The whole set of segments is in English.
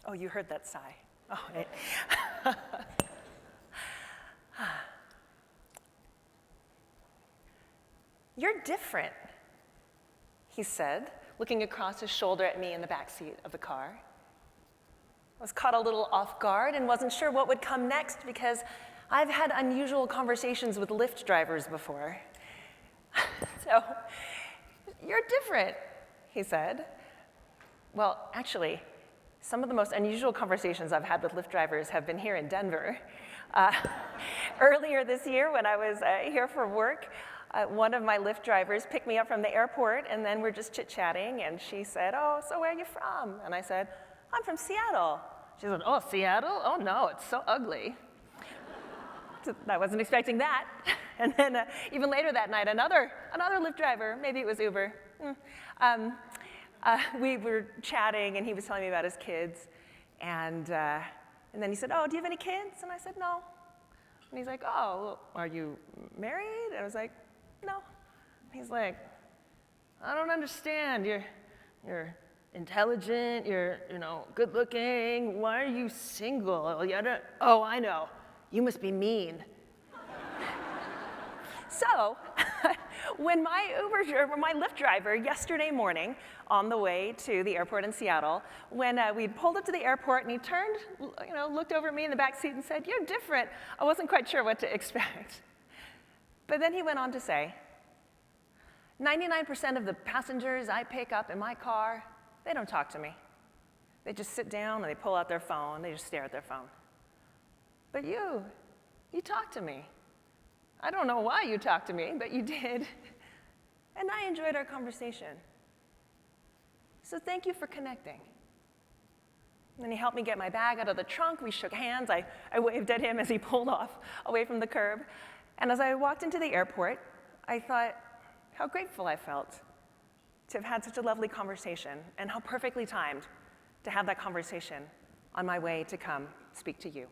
Oh, you heard that sigh. Oh, right. You're different, he said, looking across his shoulder at me in the back seat of the car. I was caught a little off guard and wasn't sure what would come next because I've had unusual conversations with Lyft drivers before. So, you're different, he said. Well, actually, some of the most unusual conversations I've had with Lyft drivers have been here in Denver. Earlier this year, when I was here for work, one of my Lyft drivers picked me up from the airport, and then we're just chit-chatting, and she said, "Oh, so where are you from?" And I said, "I'm from Seattle." She said, "Oh, Seattle? Oh, no, it's so ugly." So I wasn't expecting that. And then even later that night, another Lyft driver, maybe it was Uber, we were chatting, and he was telling me about his kids. And then he said, "Oh, do you have any kids?" And I said, "No." And he's like, "Oh, are you married?" And I was like, "No." He's like, "I don't understand. You're intelligent. You're good looking. Why are you single?" "Oh, I know. You must be mean." So, when my Lyft driver yesterday morning on the way to the airport in Seattle, when we pulled up to the airport and he turned, looked over at me in the back seat and said, "You're different," I wasn't quite sure what to expect. But then he went on to say, 99% of the passengers I pick up in my car, they don't talk to me. They just sit down and they pull out their phone, they just stare at their phone. But you talk to me. I don't know why you talked to me, but you did. And I enjoyed our conversation. So thank you for connecting. And then he helped me get my bag out of the trunk. We shook hands. I waved at him as he pulled off away from the curb. And as I walked into the airport, I thought how grateful I felt to have had such a lovely conversation and how perfectly timed to have that conversation on my way to come speak to you.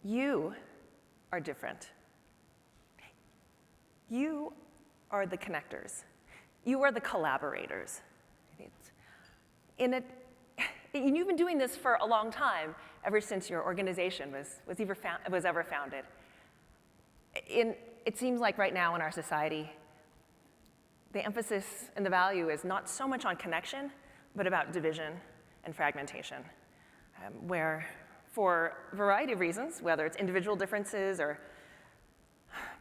You are different. You are the connectors. You are the collaborators. You've been doing this for a long time, ever since your organization was ever founded. It seems like right now in our society, the emphasis and the value is not so much on connection, but about division and fragmentation, where for a variety of reasons, whether it's individual differences or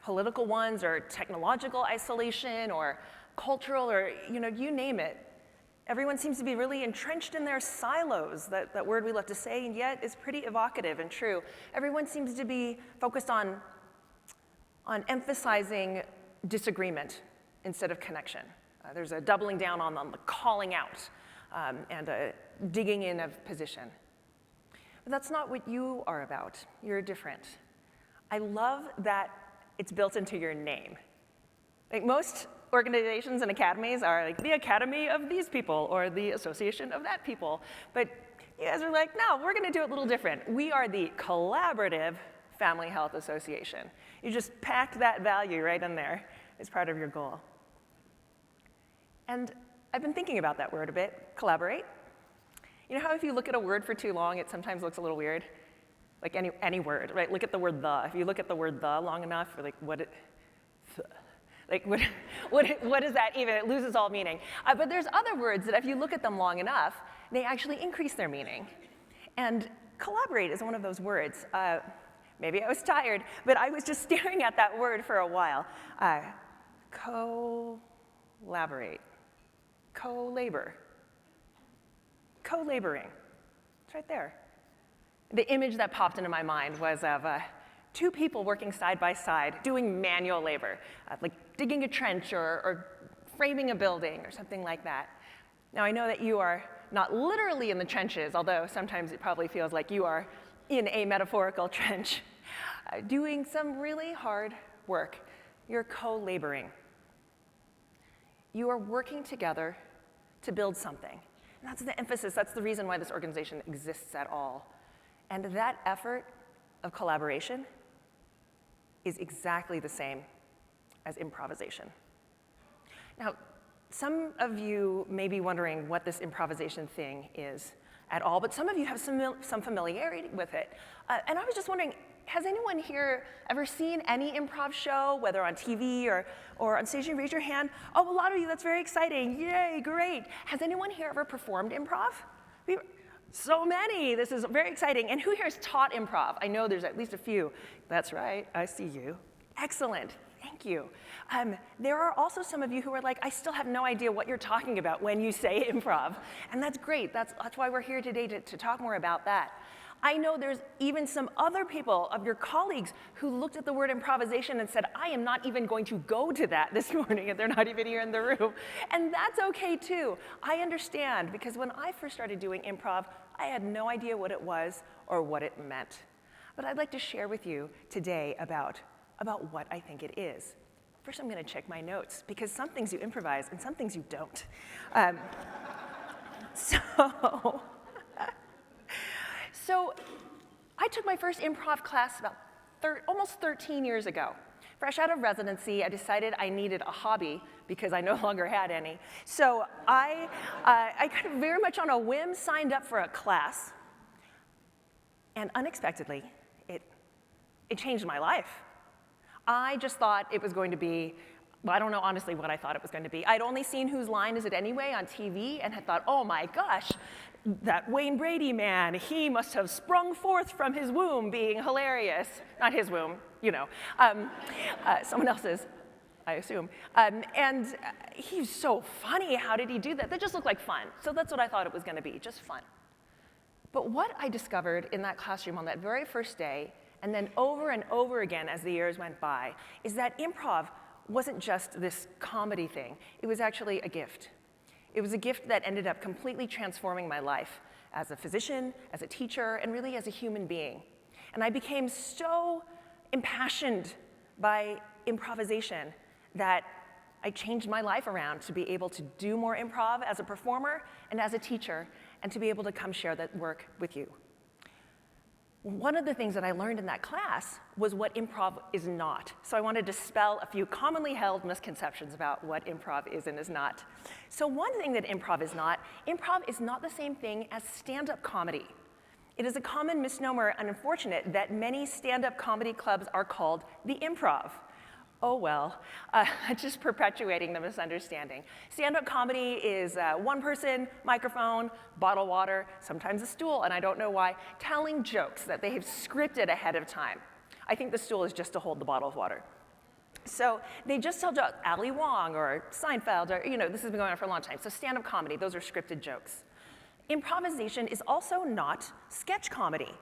political ones or technological isolation or cultural or you name it, everyone seems to be really entrenched in their silos, that word we love to say, and yet is pretty evocative and true. Everyone seems to be focused on emphasizing disagreement instead of connection. There's a doubling down on the calling out and a digging in of position. But that's not what you are about. You're different. I love that it's built into your name. Like most organizations and academies are like the Academy of these people or the Association of that people. But you guys are like, no, we're going to do it a little different. We are the Collaborative Family Health Association. You just packed that value right in there as part of your goal. And I've been thinking about that word a bit, collaborate. You know how if you look at a word for too long, it sometimes looks a little weird? Like any word, right? Look at the word the. If you look at the word the long enough, you're like, what is that even? It loses all meaning. But there's other words that if you look at them long enough, they actually increase their meaning. And collaborate is one of those words. Maybe I was tired, but I was just staring at that word for a while. Collaborate, co-labor, co-laboring. It's right there. The image that popped into my mind was of two people working side by side doing manual labor, like digging a trench or framing a building or something like that. Now I know that you are not literally in the trenches, although sometimes it probably feels like you are in a metaphorical trench, doing some really hard work. You're co-laboring. You are working together to build something. And that's the emphasis, that's the reason why this organization exists at all. And that effort of collaboration is exactly the same as improvisation. Now, some of you may be wondering what this improvisation thing is. at all, but some of you have some familiarity with it. And I was just wondering, has anyone here ever seen any improv show, whether on TV or on stage? You raise your hand. Oh, a lot of you, that's very exciting. Yay, great. Has anyone here ever performed improv? So many, this is very exciting. And who here has taught improv? I know there's at least a few. That's right, I see you. Excellent, thank you. There are also some of you who are like, I still have no idea what you're talking about when you say improv. And that's great, that's why we're here today, to talk more about that. I know there's even some other people of your colleagues who looked at the word improvisation and said, I am not even going to go to that this morning, and they're not even here in the room. And that's okay too. I understand, because when I first started doing improv, I had no idea what it was or what it meant. But I'd like to share with you today about what I think it is. First, I'm going to check my notes, because some things you improvise and some things you don't. So I took my first improv class about almost 13 years ago. Fresh out of residency, I decided I needed a hobby because I no longer had any. So I kind of very much on a whim signed up for a class, and unexpectedly, it changed my life. I just thought it was going to be, well, I don't know honestly what I thought it was going to be. I'd only seen Whose Line Is It Anyway on TV and had thought, oh my gosh, that Wayne Brady man, he must have sprung forth from his womb being hilarious. Not his womb, you know, someone else's, I assume. And he's so funny, how did he do that? That just looked like fun. So that's what I thought it was gonna be, just fun. But what I discovered in that classroom on that very first day, and then over and over again as the years went by, is that improv wasn't just this comedy thing. It was actually a gift. It was a gift that ended up completely transforming my life as a physician, as a teacher, and really as a human being. And I became so impassioned by improvisation that I changed my life around to be able to do more improv as a performer and as a teacher, and to be able to come share that work with you. One of the things that I learned in that class was what improv is not. So I want to dispel a few commonly held misconceptions about what improv is and is not. So one thing that improv is not the same thing as stand-up comedy. It is a common misnomer and unfortunate that many stand-up comedy clubs are called the Improv. Oh well, just perpetuating the misunderstanding. Stand-up comedy is one person, microphone, bottle of water, sometimes a stool, and I don't know why, telling jokes that they have scripted ahead of time. I think the stool is just to hold the bottle of water. So they just tell jokes, Ali Wong or Seinfeld, or this has been going on for a long time. So stand-up comedy, those are scripted jokes. Improvisation is also not sketch comedy.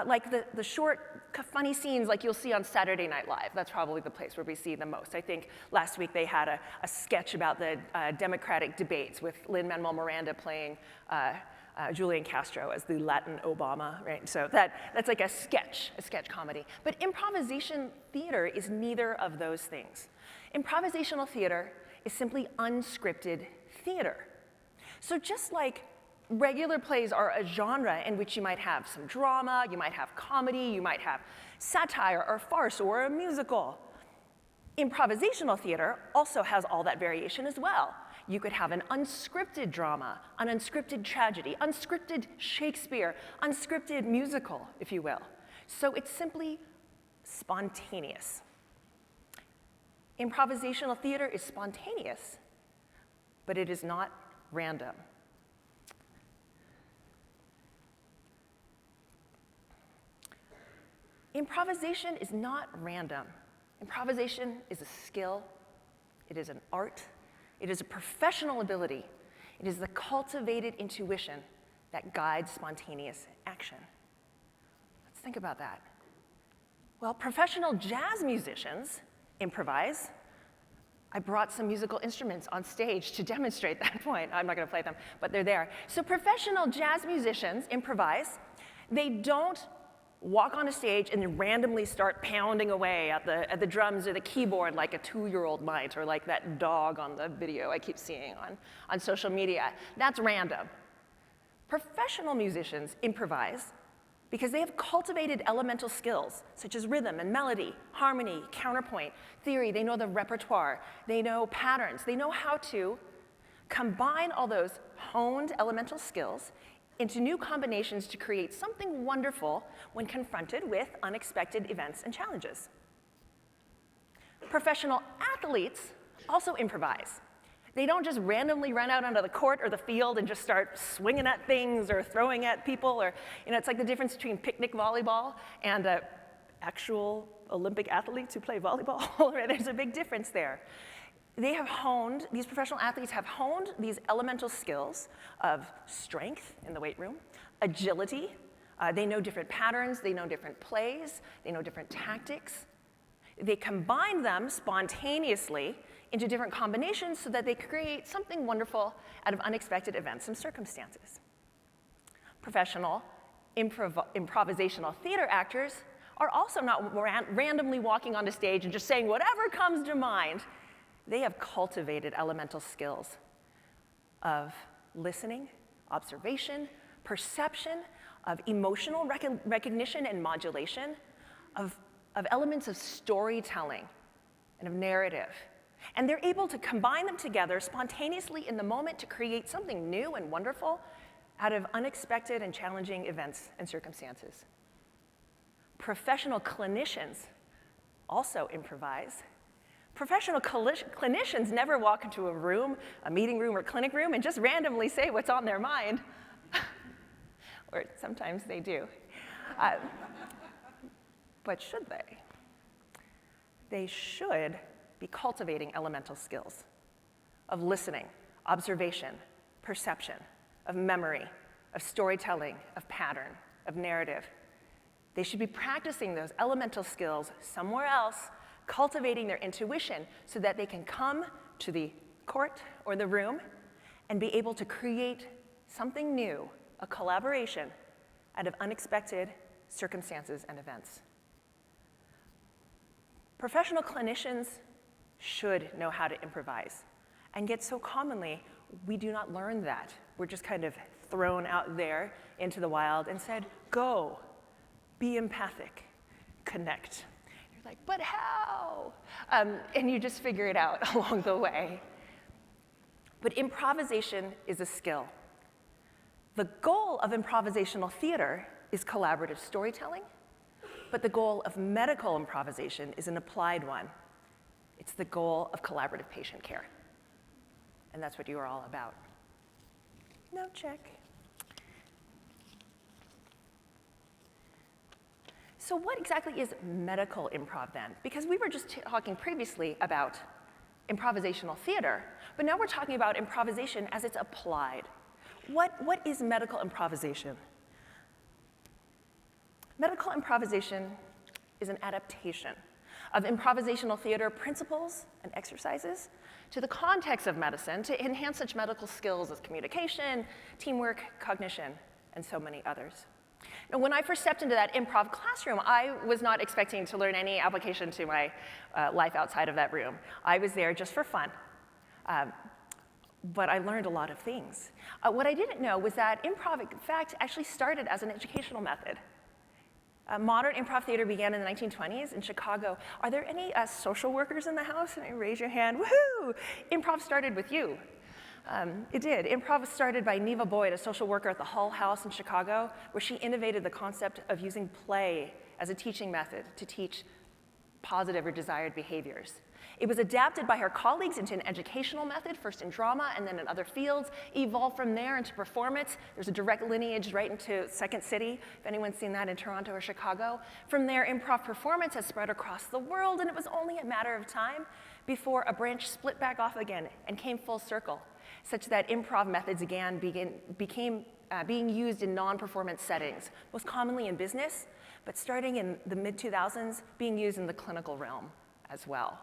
Like the short, funny scenes like you'll see on Saturday Night Live. That's probably the place where we see them most. I think last week they had a sketch about the Democratic debates with Lin-Manuel Miranda playing Julian Castro as the Latin Obama, right? So that's like a sketch comedy. But improvisation theater is neither of those things. Improvisational theater is simply unscripted theater. So just like regular plays are a genre in which you might have some drama, you might have comedy, you might have satire or farce or a musical. Improvisational theater also has all that variation as well. You could have an unscripted drama, an unscripted tragedy, unscripted Shakespeare, unscripted musical, if you will. So it's simply spontaneous. Improvisational theater is spontaneous, but it is not random. Improvisation is not random. Improvisation is a skill, it is an art, it is a professional ability, it is the cultivated intuition that guides spontaneous action. Let's think about that. Well, professional jazz musicians improvise. I brought some musical instruments on stage to demonstrate that point. I'm not going to play them, but they're there. So professional jazz musicians improvise. They don't walk on a stage and then randomly start pounding away at the drums or the keyboard like a 2-year-old might, or like that dog on the video I keep seeing on social media. That's random. Professional musicians improvise because they have cultivated elemental skills such as rhythm and melody, harmony, counterpoint, theory. They know the repertoire, they know patterns, they know how to combine all those honed elemental skills into new combinations to create something wonderful when confronted with unexpected events and challenges. Professional athletes also improvise. They don't just randomly run out onto the court or the field and just start swinging at things or throwing at people, or, it's like the difference between picnic volleyball and actual Olympic athletes who play volleyball. Right? There's a big difference there. These professional athletes have honed these elemental skills of strength in the weight room, agility. They know different patterns, they know different plays, they know different tactics. They combine them spontaneously into different combinations so that they create something wonderful out of unexpected events and circumstances. Professional improvisational theater actors are also not randomly walking onto stage and just saying whatever comes to mind. They have cultivated elemental skills of listening, observation, perception, of emotional recognition and modulation, of elements of storytelling and of narrative. And they're able to combine them together spontaneously in the moment to create something new and wonderful out of unexpected and challenging events and circumstances. Professional clinicians also improvise. Professional clinicians never walk into a room, a meeting room or clinic room, and just randomly say what's on their mind. Or sometimes they do. But should they? They should be cultivating elemental skills of listening, observation, perception, of memory, of storytelling, of pattern, of narrative. They should be practicing those elemental skills somewhere else, cultivating their intuition so that they can come to the court or the room and be able to create something new, a collaboration out of unexpected circumstances and events. Professional clinicians should know how to improvise, and yet so commonly we do not learn that. We're just kind of thrown out there into the wild and said, go, be empathic, connect. You're like, but how? And you just figure it out along the way. But improvisation is a skill. The goal of improvisational theater is collaborative storytelling, but the goal of medical improvisation is an applied one. It's the goal of collaborative patient care. And that's what you are all about. No check. So what exactly is medical improv then? Because we were just talking previously about improvisational theater, but now we're talking about improvisation as it's applied. What is medical improvisation? Medical improvisation is an adaptation of improvisational theater principles and exercises to the context of medicine to enhance such medical skills as communication, teamwork, cognition, and so many others. Now, when I first stepped into that improv classroom, I was not expecting to learn any application to my life outside of that room. I was there just for fun. But I learned a lot of things. What I didn't know was that improv, in fact, actually started as an educational method. Modern improv theater began in the 1920s in Chicago. Are there any social workers in the house? Raise your hand. Woohoo! Improv started with you. It did. Improv was started by Neva Boyd, a social worker at the Hull House in Chicago, where she innovated the concept of using play as a teaching method to teach positive or desired behaviors. It was adapted by her colleagues into an educational method, first in drama and then in other fields, evolved from there into performance. There's a direct lineage right into Second City, if anyone's seen that in Toronto or Chicago. From there, improv performance has spread across the world, and it was only a matter of time before a branch split back off again and came full circle, such that improv methods became being used in non-performance settings, most commonly in business, but starting in the mid-2000s, being used in the clinical realm as well.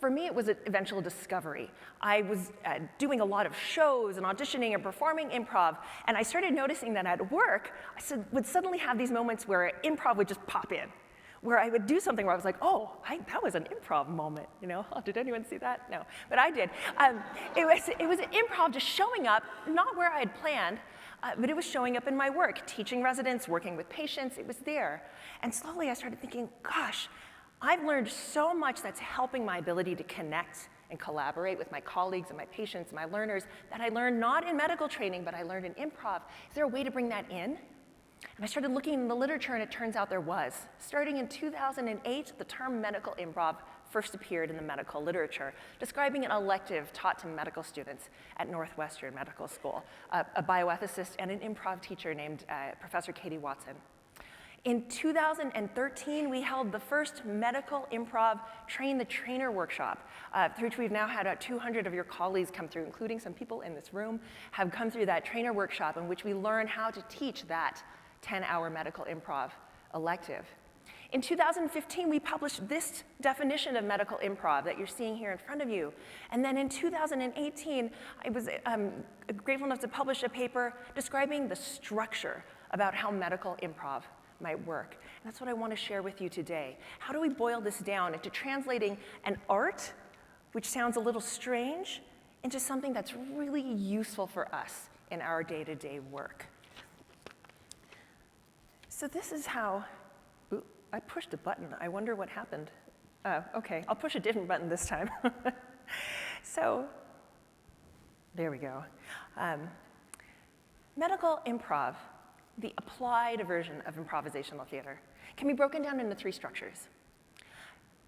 For me, it was an eventual discovery. I was doing a lot of shows and auditioning and performing improv, and I started noticing that at work, I would suddenly have these moments where improv would just pop in, where I would do something where I was like, oh, that was an improv moment, Oh, did anyone see that? No, but I did. It was an improv just showing up, not where I had planned, but it was showing up in my work, teaching residents, working with patients, it was there. And slowly I started thinking, gosh, I've learned so much that's helping my ability to connect and collaborate with my colleagues and my patients and my learners that I learned not in medical training, but I learned in improv. Is there a way to bring that in? And I started looking in the literature, and it turns out there was. Starting in 2008, the term medical improv first appeared in the medical literature, describing an elective taught to medical students at Northwestern Medical School, a bioethicist and an improv teacher named Professor Katie Watson. In 2013, we held the first medical improv Train the Trainer workshop, through which we've now had 200 of your colleagues come through, including some people in this room, have come through that trainer workshop in which we learn how to teach that 10-hour medical improv elective. In 2015, we published this definition of medical improv that you're seeing here in front of you. And then in 2018, I was grateful enough to publish a paper describing the structure about how medical improv might work. And that's what I want to share with you today. How do we boil this down into translating an art, which sounds a little strange, into something that's really useful for us in our day-to-day work? So this is how, ooh, I pushed a button. I wonder what happened. Okay, I'll push a different button this time. So, there we go. Medical improv, the applied version of improvisational theater, can be broken down into three structures.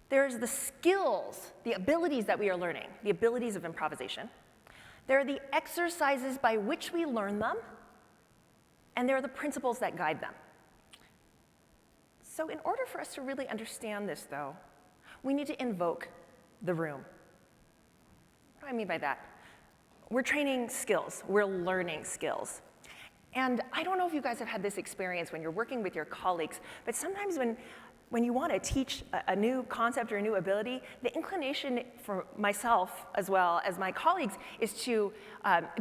There's the skills, the abilities that we are learning, the abilities of improvisation. There are the exercises by which we learn them, and there are the principles that guide them. So in order for us to really understand this, though, we need to invoke the room. What do I mean by that? We're training skills. We're learning skills. And I don't know if you guys have had this experience when you're working with your colleagues, but sometimes when you want to teach a new concept or a new ability, the inclination for myself as well as my colleagues is to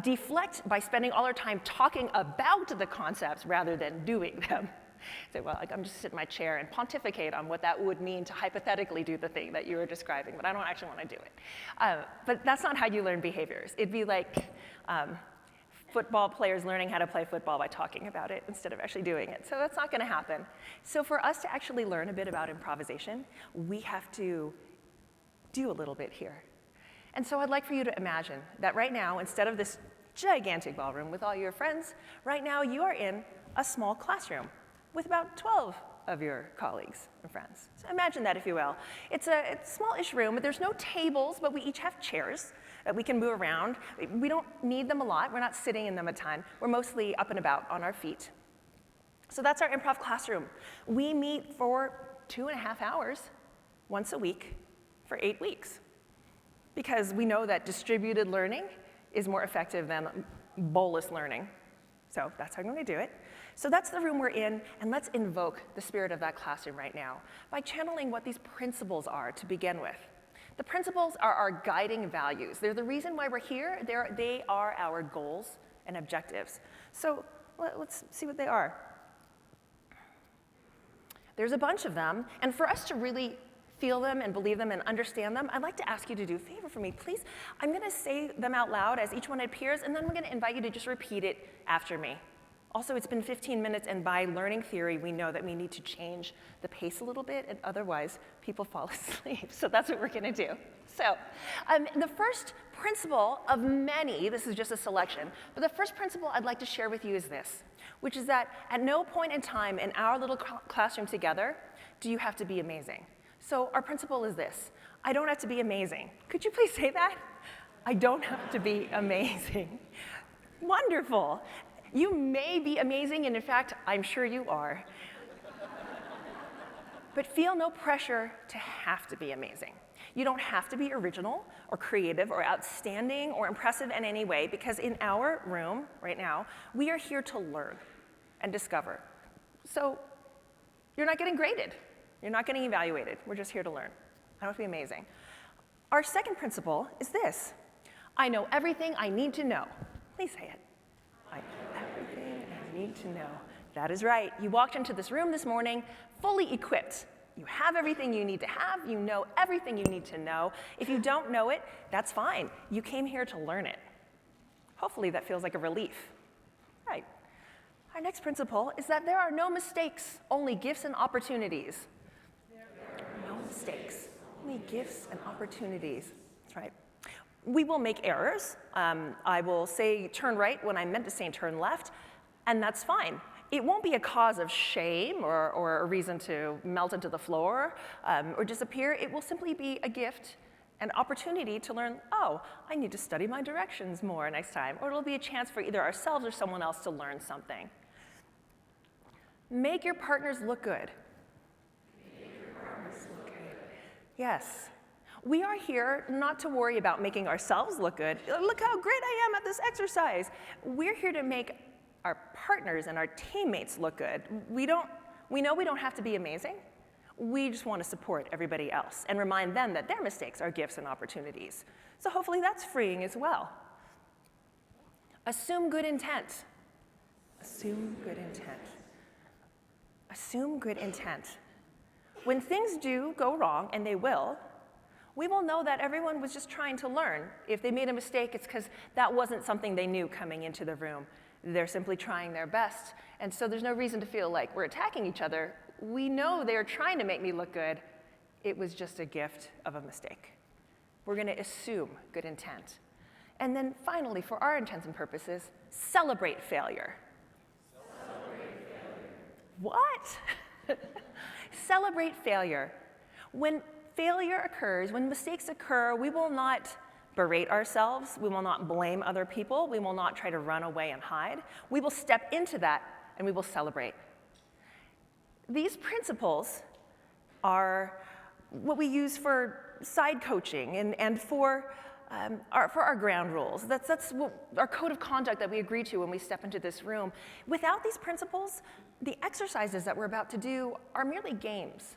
deflect by spending all our time talking about the concepts rather than doing them. Say, well, I'm just sit in my chair and pontificate on what that would mean to hypothetically do the thing that you were describing, but I don't actually want to do it. But that's not how you learn behaviors. It'd be like football players learning how to play football by talking about it instead of actually doing it. So that's not going to happen. So for us to actually learn a bit about improvisation, we have to do a little bit here. And so I'd like for you to imagine that right now, instead of this gigantic ballroom with all your friends, right now you are in a small classroom with about 12 of your colleagues and friends. So imagine that, if you will. It's a small-ish room, but there's no tables, but we each have chairs that we can move around. We don't need them a lot. We're not sitting in them a ton. We're mostly up and about on our feet. So that's our improv classroom. We meet for 2.5 hours once a week for 8 weeks because we know that distributed learning is more effective than bolus learning. So that's how I'm going to do it. So that's the room we're in, and let's invoke the spirit of that classroom right now by channeling what these principles are to begin with. The principles are our guiding values. They're the reason why we're here. They are our goals and objectives. So let's see what they are. There's a bunch of them, and for us to really feel them and believe them and understand them, I'd like to ask you to do a favor for me, please. I'm going to say them out loud as each one appears, and then we're going to invite you to just repeat it after me. Also, it's been 15 minutes, and by learning theory, we know that we need to change the pace a little bit, and otherwise, people fall asleep. So that's what we're going to do. So the first principle of many, this is just a selection, but the first principle I'd like to share with you is this, which is that at no point in time in our little classroom together do you have to be amazing. So our principle is this: I don't have to be amazing. Could you please say that? I don't have to be amazing. Wonderful. You may be amazing, and in fact, I'm sure you are. But feel no pressure to have to be amazing. You don't have to be original or creative or outstanding or impressive in any way, because in our room right now, we are here to learn and discover. So you're not getting graded. You're not getting evaluated. We're just here to learn. I don't have to be amazing. Our second principle is this: I know everything I need to know. Please say it. I know everything I need to know. That is right. You walked into this room this morning fully equipped. You have everything you need to have. You know everything you need to know. If you don't know it, that's fine. You came here to learn it. Hopefully that feels like a relief. Right. Our next principle is that there are no mistakes, only gifts and opportunities. There are no mistakes, only gifts and opportunities. That's right. We will make errors. I will say turn right when I meant to say turn left, and that's fine. It won't be a cause of shame or a reason to melt into the floor or disappear. It will simply be a gift, an opportunity to learn, oh, I need to study my directions more next time. Or it'll be a chance for either ourselves or someone else to learn something. Make your partners look good. Make your partners look good. Yes. We are here not to worry about making ourselves look good. Look how great I am at this exercise. We're here to make our partners and our teammates look good. We know we don't have to be amazing. We just want to support everybody else and remind them that their mistakes are gifts and opportunities. So hopefully that's freeing as well. Assume good intent. Assume good intent. Assume good intent. When things do go wrong, and they will, we will know that everyone was just trying to learn. If they made a mistake, it's because that wasn't something they knew coming into the room. They're simply trying their best. And so there's no reason to feel like we're attacking each other. We know they're trying to make me look good. It was just a gift of a mistake. We're going to assume good intent. And then finally, for our intents and purposes, celebrate failure. Celebrate failure. What? Celebrate failure. When failure occurs, when mistakes occur, we will not berate ourselves. We will not blame other people. We will not try to run away and hide. We will step into that and we will celebrate. These principles are what we use for side coaching and for our ground rules. That's what, our code of conduct that we agree to when we step into this room. Without these principles, the exercises that we're about to do are merely games.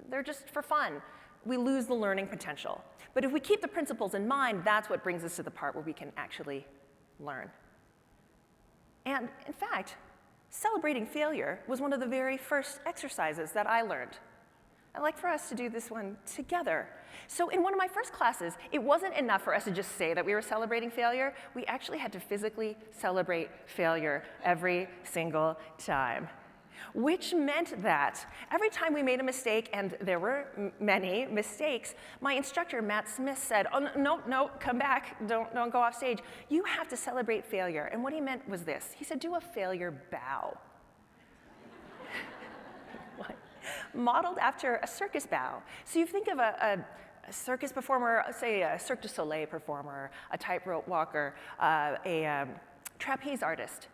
They're just for fun. We lose the learning potential. But if we keep the principles in mind, that's what brings us to the part where we can actually learn. And in fact, celebrating failure was one of the very first exercises that I learned. I'd like for us to do this one together. So in one of my first classes, it wasn't enough for us to just say that we were celebrating failure. We actually had to physically celebrate failure every single time. Which meant that every time we made a mistake, and there were many mistakes, my instructor, Matt Smith, said, oh, no, come back, don't go off stage. You have to celebrate failure. And what he meant was this. He said, do a failure bow. Modeled after a circus bow. So you think of a circus performer, say a Cirque du Soleil performer, a tightrope walker, a trapeze artist,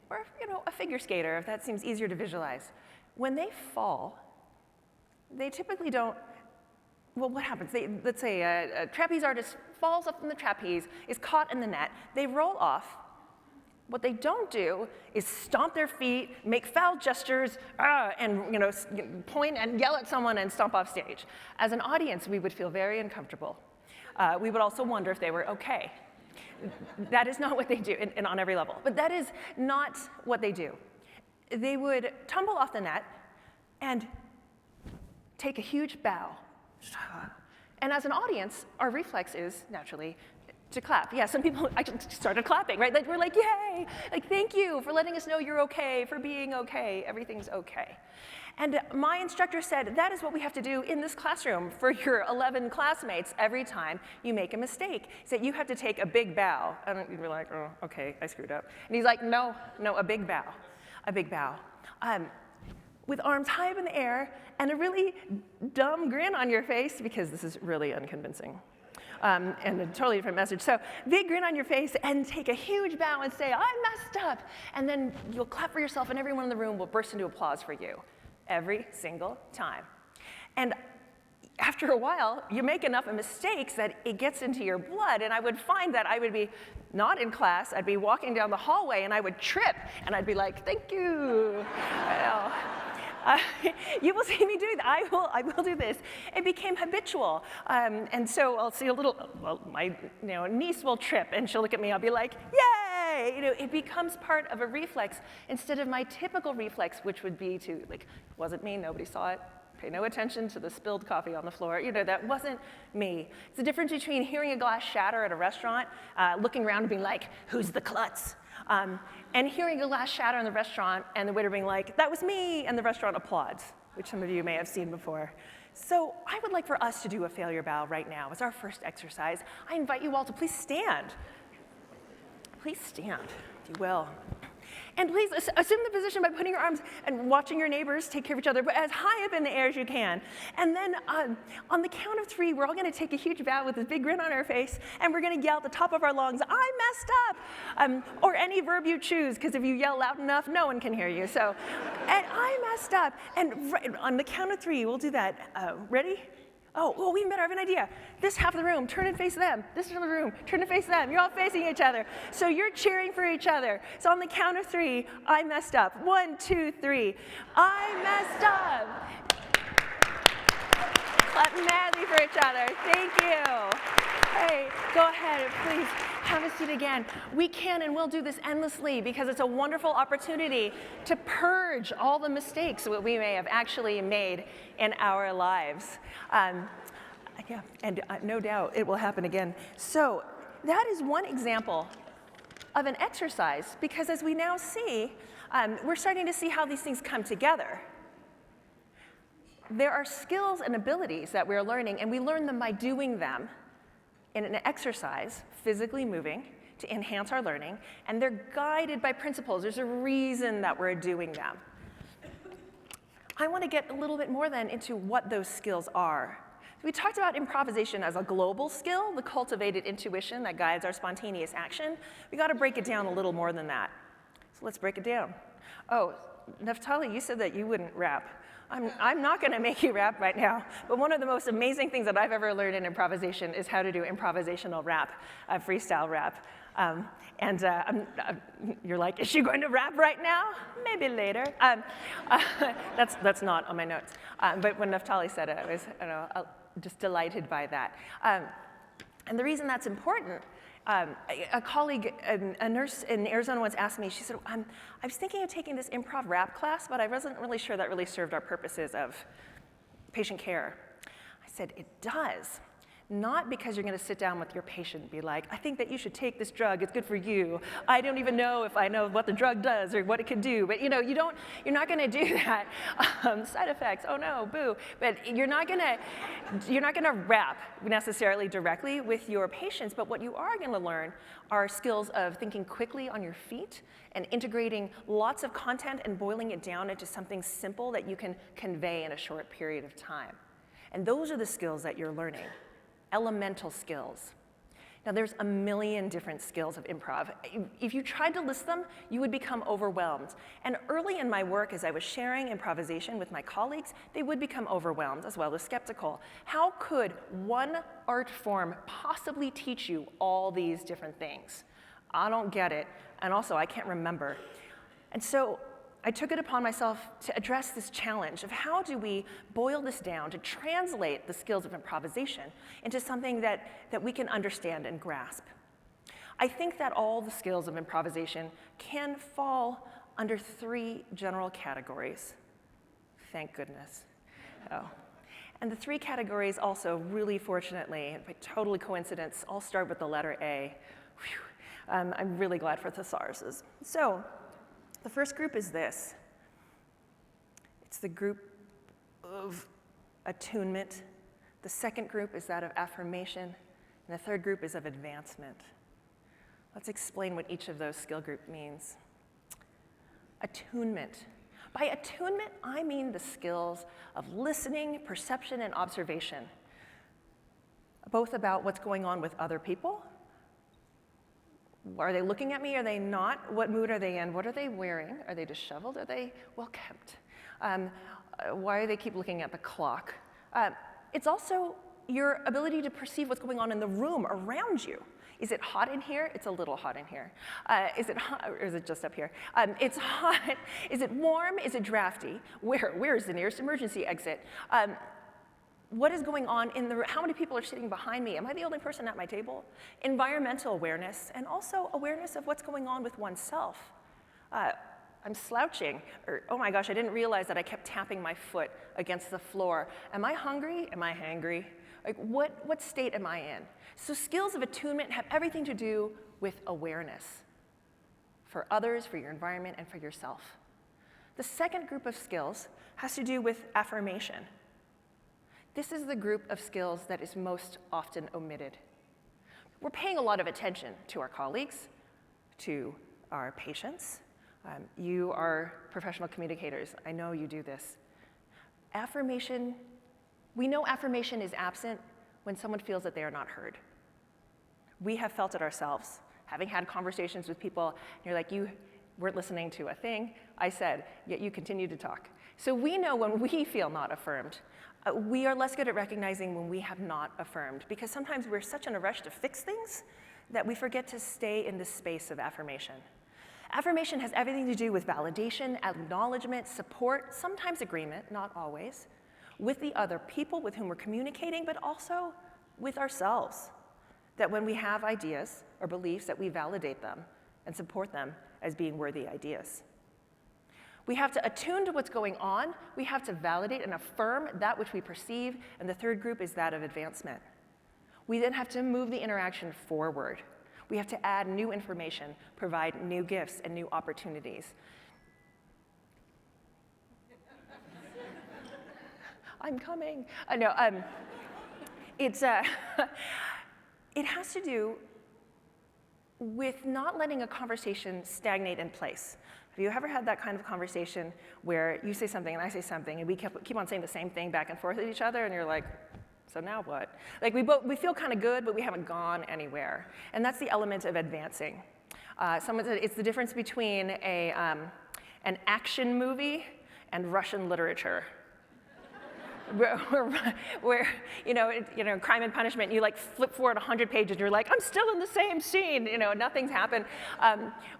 or a figure skater, if that seems easier to visualize. When they fall, they typically don't, well, what happens? Let's say a trapeze artist falls up from the trapeze, is caught in the net, they roll off. What they don't do is stomp their feet, make foul gestures, and point and yell at someone and stomp off stage. As an audience, we would feel very uncomfortable. We would also wonder if they were okay. That is not what they do, and on every level. But that is not what they do. They would tumble off the net and take a huge bow. And as an audience, our reflex is, naturally, to clap. Yeah, some people actually started clapping, right? Like, we're like, yay! Like, thank you for letting us know you're okay, for being okay, everything's okay. And my instructor said, that is what we have to do in this classroom for your 11 classmates every time you make a mistake. He said, you have to take a big bow. And we're like, oh, okay, I screwed up. And he's like, no, a big bow, a big bow. With arms high up in the air and a really dumb grin on your face, because this is really unconvincing. And a totally different message. So big grin on your face and take a huge bow and say, I messed up. And then you'll clap for yourself and everyone in the room will burst into applause for you every single time. And after a while, you make enough mistakes that it gets into your blood. And I would find that I would be not in class, I'd be walking down the hallway and I would trip and I'd be like, thank you. You will see me do that. I will do this. It became habitual. And so I'll see my niece will trip and she'll look at me, I'll be like, yay! It becomes part of a reflex instead of my typical reflex, which would be to, wasn't me, nobody saw it, pay no attention to the spilled coffee on the floor. That wasn't me. It's the difference between hearing a glass shatter at a restaurant, looking around and being like, who's the klutz? And hearing a glass shatter in the restaurant and the waiter being like, that was me, and the restaurant applauds, which some of you may have seen before. So I would like for us to do a failure bow right now as our first exercise. I invite you all to please stand. Please stand, if you will. And please assume the position by putting your arms and watching your neighbors take care of each other, but as high up in the air as you can. And then on the count of 3, we're all going to take a huge bow with a big grin on our face, and we're going to yell at the top of our lungs, "I messed up!" Or any verb you choose, because if you yell loud enough, no one can hear you. So, and I messed up. And on the count of 3, we'll do that. Ready? Oh, even better, I have an idea. This half of the room, turn and face them. This half of the room, turn and face them. You're all facing each other. So you're cheering for each other. So on the count of 3, I messed up. 1, 2, 3. I messed up. Clap madly for each other. Thank you. Hey, go ahead, please. Have a seat again. We can and will do this endlessly because it's a wonderful opportunity to purge all the mistakes that we may have actually made in our lives. Yeah, and no doubt it will happen again. So that is one example of an exercise because as we now see, we're starting to see how these things come together. There are skills and abilities that we're learning, and we learn them by doing them in an exercise, physically moving, to enhance our learning, and they're guided by principles. There's a reason that we're doing them. I want to get a little bit more then into what those skills are. We talked about improvisation as a global skill, the cultivated intuition that guides our spontaneous action. We got to break it down a little more than that. So let's break it down. Oh, Naftali, you said that you wouldn't rap. I'm not going to make you rap right now, but one of the most amazing things that I've ever learned in improvisation is how to do improvisational rap, freestyle rap. You're like, is she going to rap right now? Maybe later. That's not on my notes. But when Naftali said it, I was just delighted by that. And the reason that's important, a colleague, a nurse in Arizona once asked me, she said, I was thinking of taking this improv rap class, but I wasn't really sure that really served our purposes of patient care. I said, it does. Not because you're going to sit down with your patient and be like, I think that you should take this drug, it's good for you. I don't even know if I know what the drug does or what it can do, but you're not going to do that. Side effects, oh no, boo. But you're not going to rap necessarily directly with your patients, but what you are going to learn are skills of thinking quickly on your feet and integrating lots of content and boiling it down into something simple that you can convey in a short period of time. And those are the skills that you're learning. Elemental skills. Now there's a million different skills of improv. If you tried to list them, you would become overwhelmed. And early in my work, as I was sharing improvisation with my colleagues, they would become overwhelmed as well as skeptical. How could one art form possibly teach you all these different things? I don't get it, and also I can't remember. And so I took it upon myself to address this challenge of how do we boil this down to translate the skills of improvisation into something that we can understand and grasp. I think that all the skills of improvisation can fall under 3 general categories. Thank goodness. Oh. And the 3 categories also, really fortunately, by total coincidence, all start with the letter A. I'm really glad for thesauruses. So, the first group is this. It's the group of attunement. The second group is that of affirmation. And the third group is of advancement. Let's explain what each of those skill groups means. Attunement. By attunement, I mean the skills of listening, perception, and observation, both about what's going on with other people. Are they looking at me? Are they not? What mood are they in? What are they wearing? Are they disheveled? Are they well-kept? Why do they keep looking at the clock? It's also your ability to perceive what's going on in the room around you. Is it hot in here? It's a little hot in here. Is it hot, or is it just up here? It's hot. Is it warm? Is it drafty? Where is the nearest emergency exit? What is going on in the room? How many people are sitting behind me? Am I the only person at my table? Environmental awareness, and also awareness of what's going on with oneself. I'm slouching, or oh my gosh, I didn't realize that I kept tapping my foot against the floor. Am I hungry? Am I hangry? Like, what state am I in? So skills of attunement have everything to do with awareness for others, for your environment, and for yourself. The second group of skills has to do with affirmation. This is the group of skills that is most often omitted. We're paying a lot of attention to our colleagues, to our patients. You are professional communicators. I know you do this. Affirmation, we know affirmation is absent when someone feels that they are not heard. We have felt it ourselves, having had conversations with people, and you're like, you weren't listening to a thing I said, yet you continue to talk. So we know when we feel not affirmed. We are less good at recognizing when we have not affirmed, because sometimes we're such in a rush to fix things that we forget to stay in this space of affirmation. Affirmation has everything to do with validation, acknowledgement, support, sometimes agreement, not always, with the other people with whom we're communicating, but also with ourselves. That when we have ideas or beliefs, that we validate them and support them as being worthy ideas. We have to attune to what's going on. We have to validate and affirm that which we perceive. And the third group is that of advancement. We then have to move the interaction forward. We have to add new information, provide new gifts and new opportunities. I'm coming. No, it has to do with not letting a conversation stagnate in place. Have you ever had that kind of conversation where you say something and I say something and we keep on saying the same thing back and forth at each other and you're like, so now what? Like we feel kind of good, but we haven't gone anywhere. And that's the element of advancing. Someone said it's the difference between an action movie and Russian literature. where Crime and Punishment, you like flip forward 100 pages, and you're like, I'm still in the same scene, nothing's happened.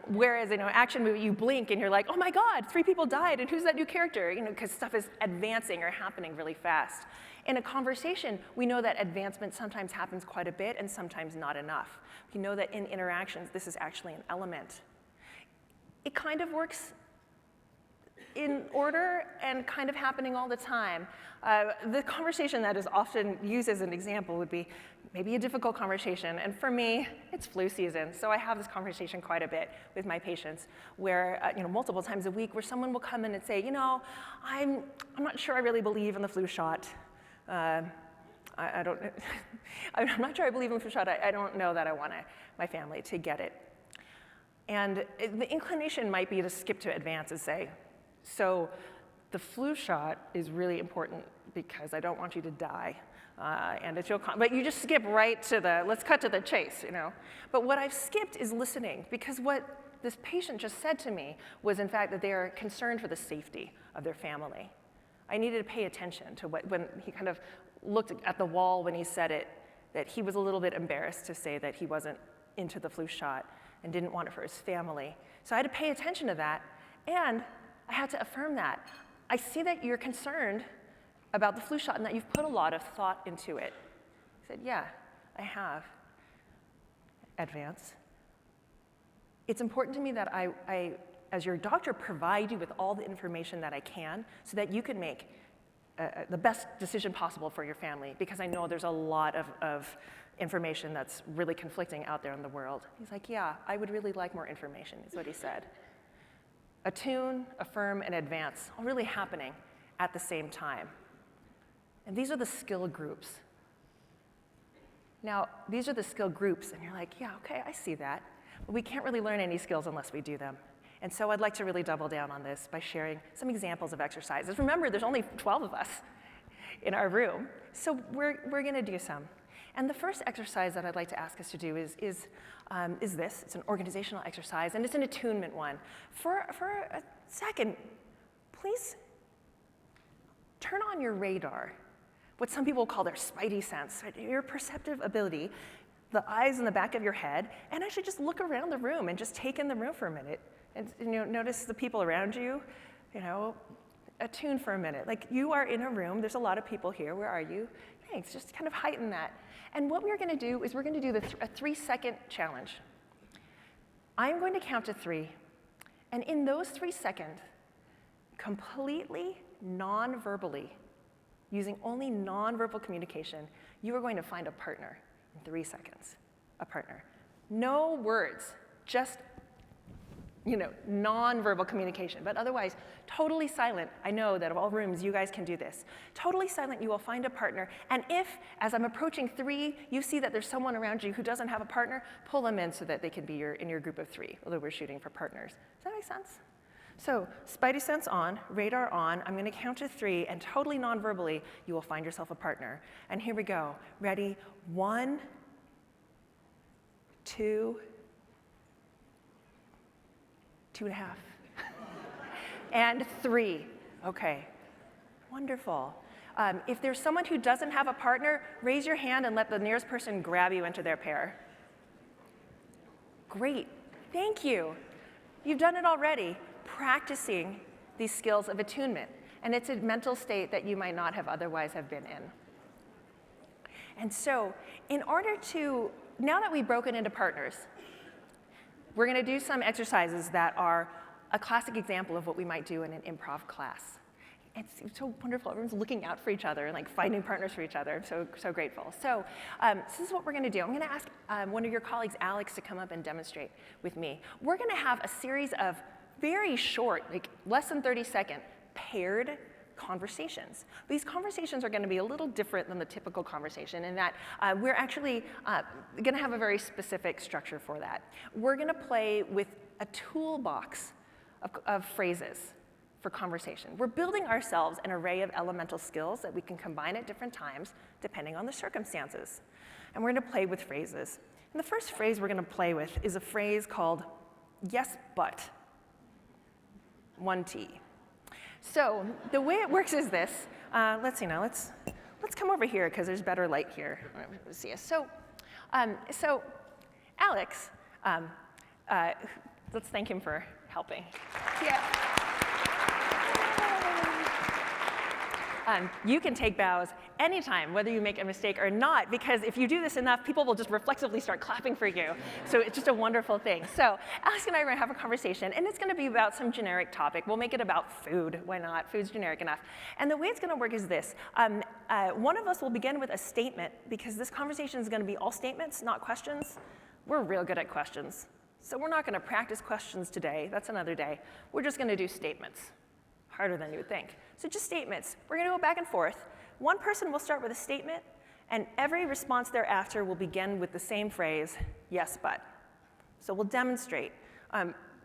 Whereas, action movie, you blink and you're like, oh my God, 3 people died, and who's that new character? Because stuff is advancing or happening really fast. In a conversation, we know that advancement sometimes happens quite a bit and sometimes not enough. We know that in interactions, this is actually an element. It kind of works in order and kind of happening all the time. The conversation that is often used as an example would be maybe a difficult conversation. And for me, it's flu season. So I have this conversation quite a bit with my patients where, multiple times a week, where someone will come in and say, I'm not sure I really believe in the flu shot. I'm not sure I believe in the flu shot. I don't know that I want my family to get it. And the inclination might be to skip to advance and say, so the flu shot is really important because I don't want you to die. But you just skip right to let's cut to the chase, But what I've skipped is listening, because what this patient just said to me was, in fact, that they are concerned for the safety of their family. I needed to pay attention to when he kind of looked at the wall when he said it, that he was a little bit embarrassed to say that he wasn't into the flu shot and didn't want it for his family. So I had to pay attention to that, and I had to affirm that. I see that you're concerned about the flu shot and that you've put a lot of thought into it. I said, yeah, I have. Advance. It's important to me that I, as your doctor, provide you with all the information that I can so that you can make the best decision possible for your family, because I know there's a lot of information that's really conflicting out there in the world. He's like, yeah, I would really like more information, is what he said. Attune, affirm, and advance, all really happening at the same time. And these are the skill groups. Now, these are the skill groups, and you're like, yeah, okay, I see that. But we can't really learn any skills unless we do them. And so I'd like to really double down on this by sharing some examples of exercises. Remember, there's only 12 of us in our room, so we're gonna do some. And the first exercise that I'd like to ask us to do is this. It's an organizational exercise, and it's an attunement one. For a second, please turn on your radar, what some people call their spidey sense, right? Your perceptive ability, the eyes in the back of your head, and actually just look around the room and just take in the room for a minute. And notice the people around you, attune for a minute. Like, you are in a room, there's a lot of people here, where are you? Thanks, just kind of heighten that. And what we're gonna do is we're gonna do a 3-second challenge. I'm going to count to 3, and in those 3 seconds, completely non-verbally, using only non-verbal communication, you are going to find a partner in 3 seconds, a partner. No words, just nonverbal communication, but otherwise totally silent. I know that of all rooms, you guys can do this. Totally silent, you will find a partner, and if, as I'm approaching 3, you see that there's someone around you who doesn't have a partner, pull them in so that they can be in your group of 3, although we're shooting for partners. Does that make sense? So, spidey sense on, radar on, I'm gonna count to 3, and totally non-verbally, you will find yourself a partner. And here we go. Ready? 1, 2, 2.5, and 3. Okay, wonderful. If there's someone who doesn't have a partner, raise your hand and let the nearest person grab you into their pair. Great, thank you. You've done it already, practicing these skills of attunement, and it's a mental state that you might not have otherwise have been in. And so, in order to, now that we've broken into partners, we're going to do some exercises that are a classic example of what we might do in an improv class. It's so wonderful. Everyone's looking out for each other and like finding partners for each other. I'm so grateful. So this is what we're going to do. I'm going to ask one of your colleagues, Alex, to come up and demonstrate with me. We're going to have a series of very short, like less than 30-second, paired conversations. These conversations are going to be a little different than the typical conversation in that we're actually going to have a very specific structure for that. We're going to play with a toolbox of phrases for conversation. We're building ourselves an array of elemental skills that we can combine at different times depending on the circumstances. And we're going to play with phrases. And the first phrase we're going to play with is a phrase called yes, but. 1T. So the way it works is this. Let's see now. Let's come over here because there's better light here. See us. So Alex, let's thank him for helping. Yeah. You can take bows anytime, whether you make a mistake or not, because if you do this enough, people will just reflexively start clapping for you. So it's just a wonderful thing. So Alex and I are going to have a conversation, and it's going to be about some generic topic. We'll make it about food. Why not? Food's generic enough. And the way it's going to work is this. One of us will begin with a statement, because this conversation is going to be all statements, not questions. We're real good at questions. So we're not going to practice questions today. That's another day. We're just going to do statements. Harder than you would think. So just statements. We're going to go back and forth. One person will start with a statement, and every response thereafter will begin with the same phrase, yes, but. So we'll demonstrate.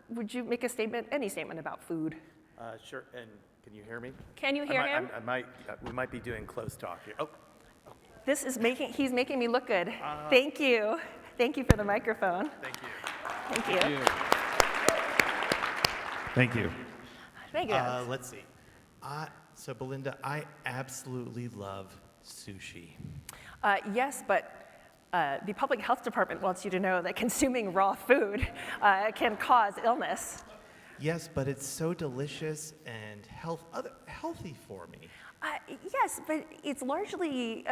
Would you make a statement, any statement about food? Sure, and can you hear me? Can you hear him? We might be doing close talk here. Oh. This is he's making me look good. Thank you. Thank you for the microphone. Thank you. Thank you. Thank you. Thank you. Let's see. So Belinda, I absolutely love sushi. Yes, but the public health department wants you to know that consuming raw food can cause illness. Yes, but it's so delicious and healthy for me. Yes, but it's largely,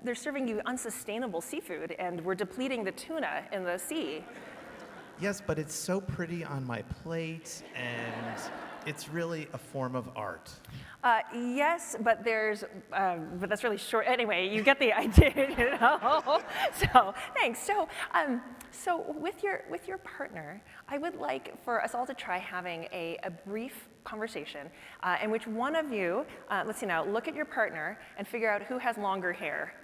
they're serving you unsustainable seafood, and we're depleting the tuna in the sea. Yes, but it's so pretty on my plate, and it's really a form of art. Yes, but but that's really short. Anyway, you get the idea, you know. So thanks. So with your partner, I would like for us all to try having a brief conversation in which one of you, let's see now, look at your partner and figure out who has longer hair.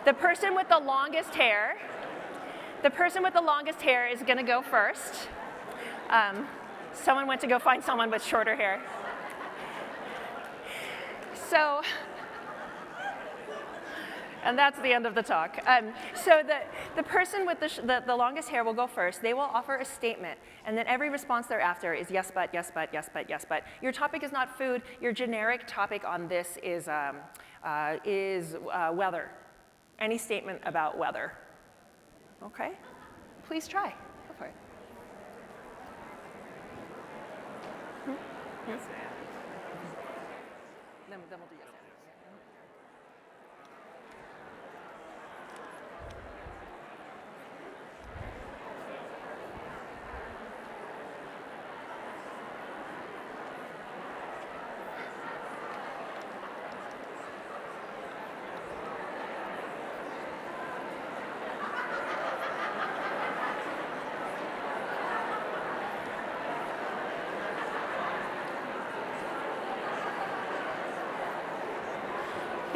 The person with the longest hair. The person with the longest hair is going to go first. Someone went to go find someone with shorter hair. So, and that's the end of the talk. So the person with the longest hair will go first. They will offer a statement, and then every response thereafter is yes, but, yes, but, yes, but, yes, but. Your topic is not food. Your generic topic on this is weather. Any statement about weather. Okay? Please try. Go for it. Yes. Then we'll do yes.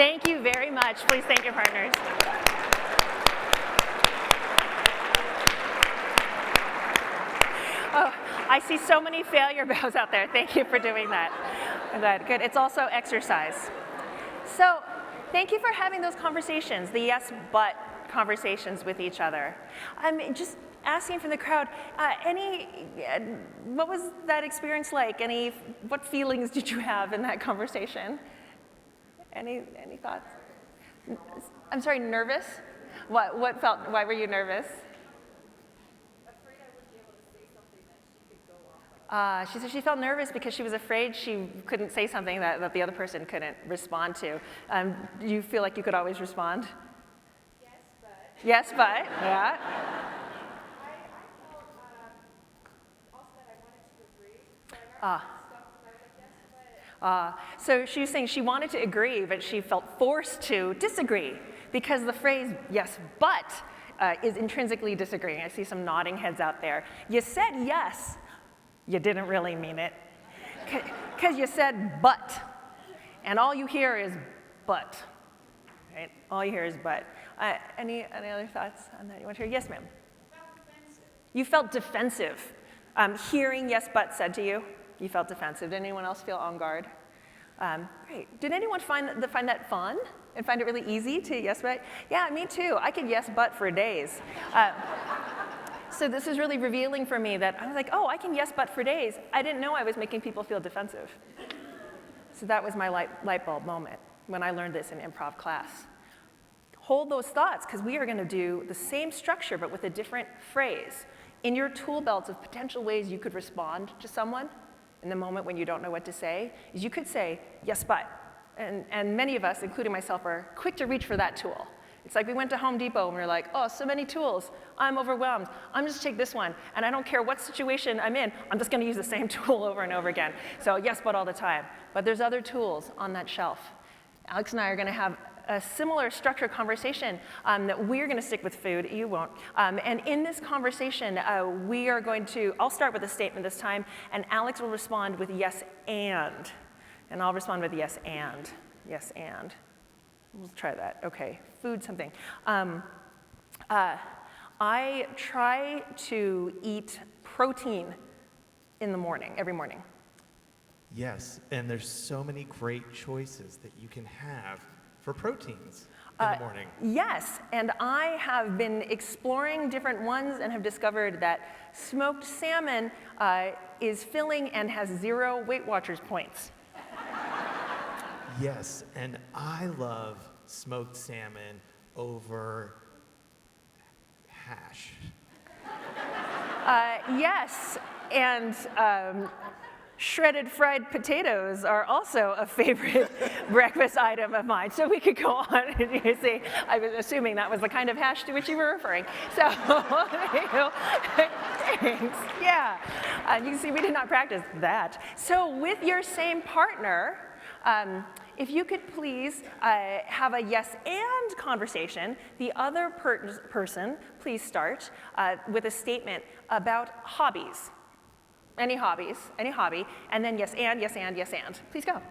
Thank you very much. Please thank your partners. Oh, I see so many failure bows out there. Thank you for doing that. Good. It's also exercise. So thank you for having those conversations, the yes, but conversations with each other. I'm just asking from the crowd, what was that experience like? What feelings did you have in that conversation? Any thoughts? I'm sorry, nervous? Why were you nervous? She said she felt nervous because she was afraid she couldn't say something that the other person couldn't respond to. Do you feel like you could always respond? Yes, but. Yeah. I felt also that I wanted to agree, but I got stuck because I was like, yes, but. So she was saying she wanted to agree, but she felt forced to disagree because the phrase yes, but is intrinsically disagreeing. I see some nodding heads out there. You said yes. You didn't really mean it, because you said but, and all you hear is but, right? All you hear is but. Any other thoughts on that you want to hear? Yes, ma'am. You felt defensive. Hearing yes, but said to you, you felt defensive. Did anyone else feel on guard? Great. Did anyone find that fun and find it really easy to yes, but? Yeah, me too. I could yes, but for days. So this is really revealing for me that I was like, oh, I can yes, but for days. I didn't know I was making people feel defensive. So that was my light bulb moment when I learned this in improv class. Hold those thoughts, because we are going to do the same structure, but with a different phrase. In your tool belts of potential ways you could respond to someone in the moment when you don't know what to say, is you could say, yes, but. And many of us, including myself, are quick to reach for that tool. It's like we went to Home Depot and we were like, oh, so many tools. I'm overwhelmed. I'm just take this one. And I don't care what situation I'm in, I'm just going to use the same tool over and over again. So yes, but all the time. But there's other tools on that shelf. Alex and I are going to have a similar structured conversation that we're going to stick with food. You won't. And in this conversation, I'll start with a statement this time, and Alex will respond with yes, and. And I'll respond with yes, and. Yes, and. We'll try that. Okay, food something. I try to eat protein in the morning, every morning. Yes, and there's so many great choices that you can have for proteins in the morning. Yes, and I have been exploring different ones and have discovered that smoked salmon is filling and has 0 Weight Watchers points. Yes, and I love smoked salmon over hash. Yes, and shredded fried potatoes are also a favorite breakfast item of mine. So we could go on and you see, I was assuming that was the kind of hash to which you were referring. So, thanks. Yeah, you can see we did not practice that. So with your same partner, if you could please have a yes and conversation, the other person, please start with a statement about hobbies. Any hobbies, any hobby, and then yes and, yes and, yes and. Please go.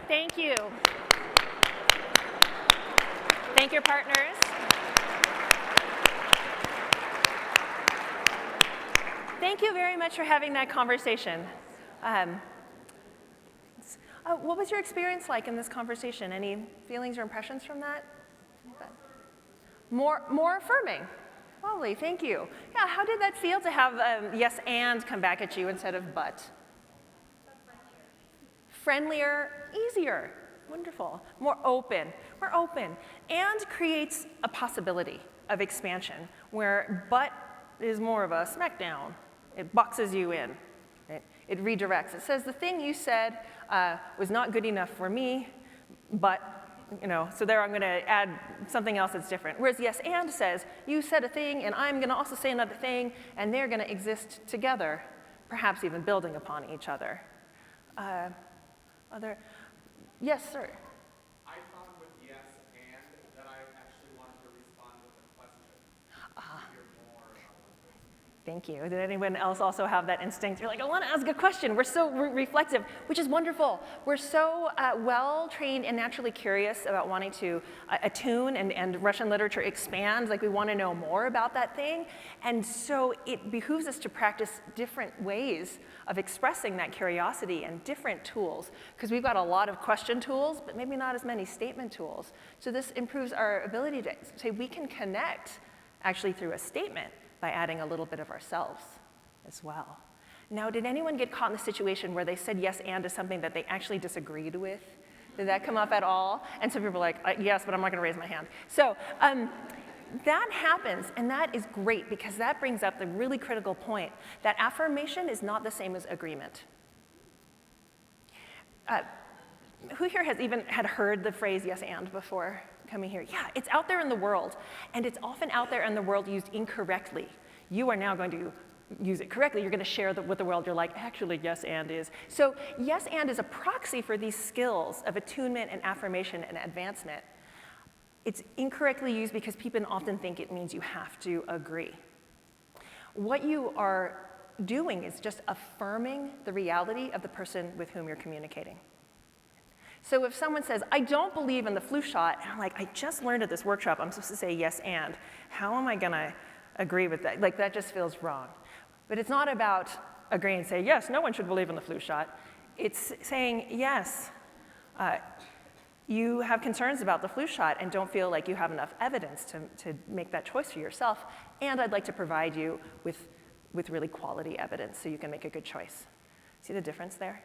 Thank you. Thank your partners. Thank you very much for having that conversation. What was your experience like in this conversation? Any feelings or impressions from that? More affirming. Lovely, thank you. Yeah, how did that feel to have yes and come back at you instead of but? Friendlier, easier, wonderful, more open, and creates a possibility. of expansion, where but is more of a smackdown. It boxes you in. It redirects. It says the thing you said was not good enough for me, but, so there I'm going to add something else that's different. Whereas yes and says, you said a thing, and I'm going to also say another thing, and they're going to exist together, perhaps even building upon each other. Yes, sir. I found with yes and that I actually wanted to respond with a question. Hear more about this. Thank you. Did anyone else also have that instinct? You're like, I want to ask a question. We're so reflexive, which is wonderful. We're so well trained and naturally curious about wanting to attune, and Russian literature expands, like we want to know more about that thing. And so it behooves us to practice different ways of expressing that curiosity and different tools, because we've got a lot of question tools, but maybe not as many statement tools. So this improves our ability to say we can connect actually through a statement by adding a little bit of ourselves as well. Now, did anyone get caught in the situation where they said yes and to something that they actually disagreed with? Did that come up at all? And some people were like, yes, but I'm not going to raise my hand. So that happens, and that is great, because that brings up the really critical point that affirmation is not the same as agreement. Who here has even had heard the phrase yes and before coming here? Yeah, it's out there in the world, and it's often out there in the world used incorrectly. You are now going to use it correctly. You're going to share with the world. You're like, actually, yes and is. So yes and is a proxy for these skills of attunement and affirmation and advancement. It's incorrectly used because people often think it means you have to agree. What you are doing is just affirming the reality of the person with whom you're communicating. So if someone says, I don't believe in the flu shot, and I'm like, I just learned at this workshop, I'm supposed to say yes and. How am I going to agree with that? Like, that just feels wrong. But it's not about agreeing and say, yes, no one should believe in the flu shot. It's saying, yes, you have concerns about the flu shot and don't feel like you have enough evidence to make that choice for yourself, and I'd like to provide you with really quality evidence so you can make a good choice. See the difference there?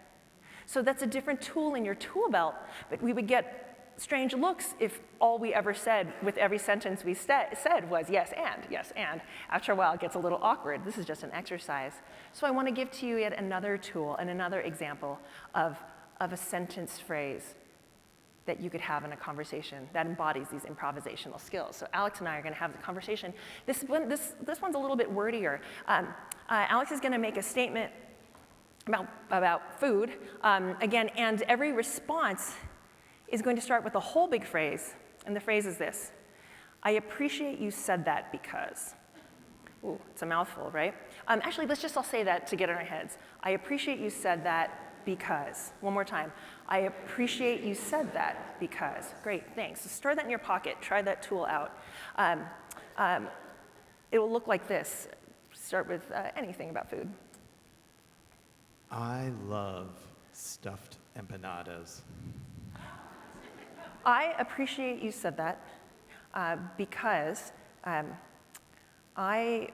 So that's a different tool in your tool belt, but we would get strange looks if all we ever said with every sentence we said was yes and. After a while, it gets a little awkward. This is just an exercise. So I want to give to you yet another tool and another example of a sentence phrase that you could have in a conversation that embodies these improvisational skills. So Alex and I are going to have the conversation. This one's a little bit wordier. Alex is going to make a statement about food, again, and every response is going to start with a whole big phrase, and the phrase is this: I appreciate you said that because. Ooh, it's a mouthful, right? Actually, let's just all say that to get in our heads. I appreciate you said that because. One more time. I appreciate you said that because. Great, thanks. So store that in your pocket. Try that tool out. It will look like this. Start with anything about food. I love stuffed empanadas. I appreciate you said that because I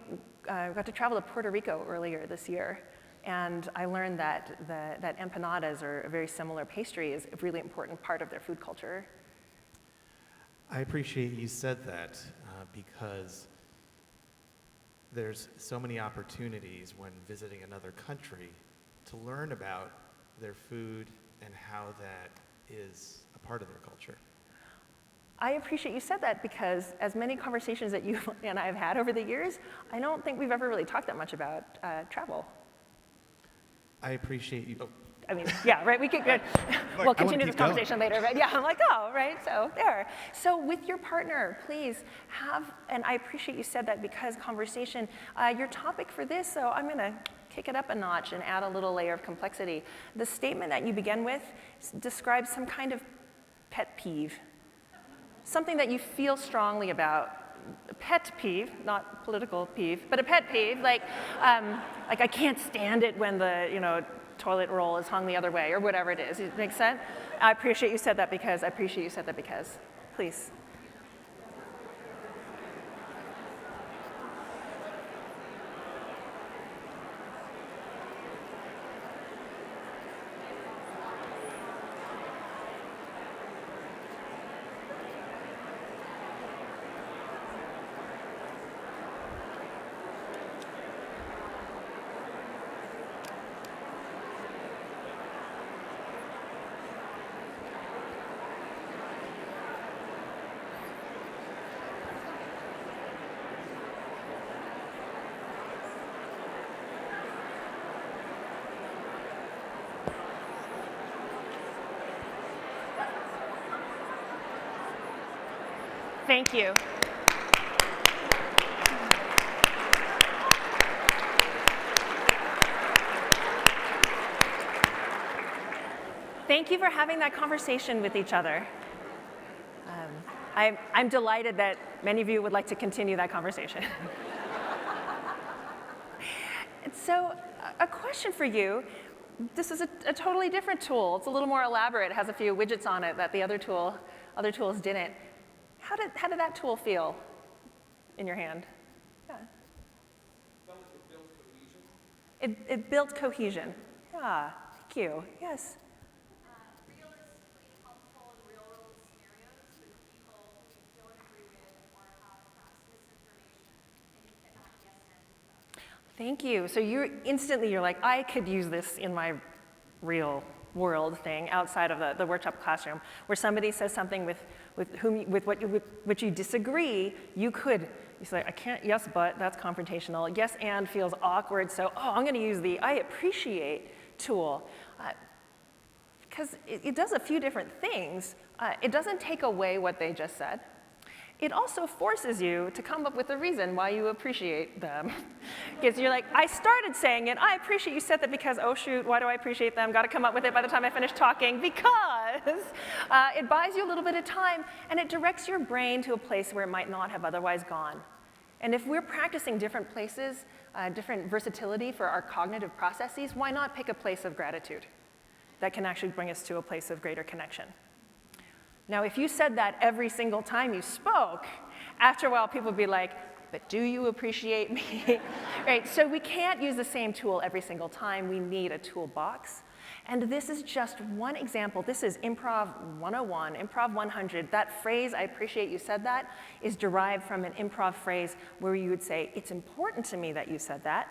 got to travel to Puerto Rico earlier this year, and I learned that empanadas are a very similar pastry, is a really important part of their food culture. I appreciate you said that because there's so many opportunities when visiting another country to learn about their food and how that is a part of their culture. I appreciate you said that because as many conversations that you and I have had over the years, I don't think we've ever really talked that much about travel. I appreciate you. Oh. I mean, yeah, right, we could, we'll continue this conversation later, but yeah, I'm like, oh, right, so there. So with your partner, please have, and I appreciate you said that because conversation, your topic for this, so I'm gonna kick it up a notch and add a little layer of complexity. The statement that you begin with describes some kind of pet peeve, something that you feel strongly about. A pet peeve, not political peeve, but a pet peeve, like I can't stand it when the, toilet roll is hung the other way, or whatever it is. It makes sense? I appreciate you said that because, I appreciate you said that because. Please. Thank you. Thank you for having that conversation with each other. I'm delighted that many of you would like to continue that conversation. And so, a question for you. This is a totally different tool. It's a little more elaborate. It has a few widgets on it that the other tools didn't. How did that tool feel in your hand? Yeah. Felt like it built cohesion. It built cohesion. Yeah, thank you. Yes. Realistically helpful in real world scenarios with people who you don't agree with or have perhaps misinformation and you cannot yes and stuff. Thank you. So you're like, I could use this in my real world thing outside of the workshop classroom, where somebody says something with which you disagree. You say, I can't, yes, but that's confrontational. Yes, and feels awkward. So, I'm going to use the I appreciate tool. Because it does a few different things. It doesn't take away what they just said. It also forces you to come up with a reason why you appreciate them. Because you're like, I started saying it, I appreciate you said that because, oh shoot, why do I appreciate them? Got to come up with it by the time I finish talking, because it buys you a little bit of time and it directs your brain to a place where it might not have otherwise gone. And if we're practicing different places, different versatility for our cognitive processes, why not pick a place of gratitude that can actually bring us to a place of greater connection? Now, if you said that every single time you spoke, after a while people would be like, but do you appreciate me? Right, so we can't use the same tool every single time. We need a toolbox. And this is just one example. This is Improv 101, Improv 100. That phrase, I appreciate you said that, is derived from an improv phrase where you would say, it's important to me that you said that,